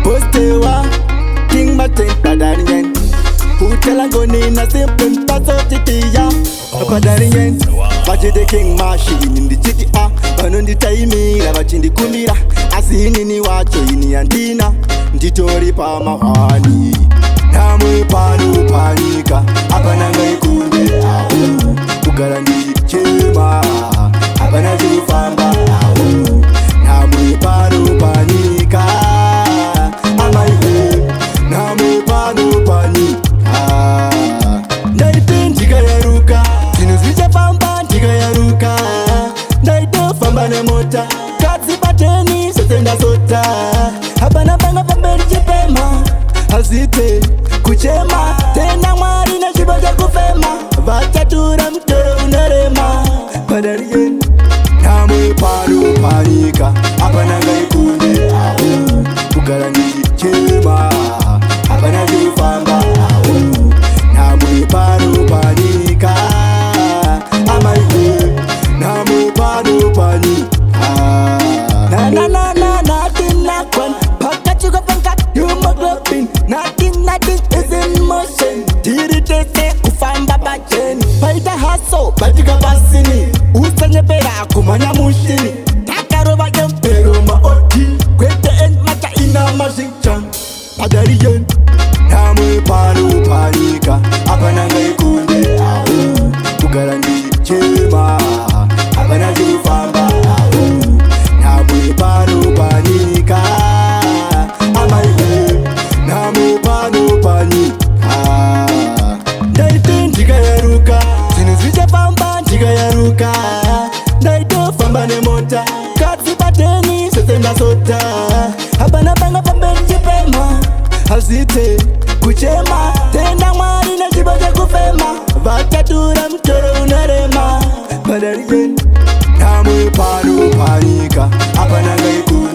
Postewa King Martin Padaringen Hotel Goni na simple paso titiya Padaringen Baje the king machine in the city Banon the timing na bachindi kumira Asini ni wacho ini andina Nditori pa mahani Namu panu panika Apana ngai kunde Kugara ni chema Apana jifamba Namu panu panika Amaiwe Namu panu panika Ndaiti njika ya ruka Sinuzwicha pamba njika ya ruka Ndaito famba ne mota Kazi bateni sotenda sota Hapana panga pamberi chipema Hazite kuchema Tena mwari na shibaja kufema Vachatura mtoro unarema Padarien Namu panu panika Hapana ngai kunde Kugara ni chema Hapana jifamba Namu panu panika Amaiwe Namu panu panika Nothing like one Pocket sugar funka Hemoglobin Nothing is in motion Tiritese kufamba bacheni Paita haso Batika basini Usanye pera kumanya mushini Takaroba yempero maoti Kwete en mata ina mazikchan Padarien Namu panu panika Apana ngai kunde Kugara ni chema Apana jifamba Namu panu panika Amaiwe Namu panu panika Ndaiti njika ya ruka Sinuzwicha pamba njika ya ruka Ndaito famba ne mota Kazi bateni sotenda sota Hapana panga pambeni chipema Hazite kuchema Tenda mwari na shibaja kufema Vachatura mtoro unarema Padarien Namu panu panika Apana ngai kunde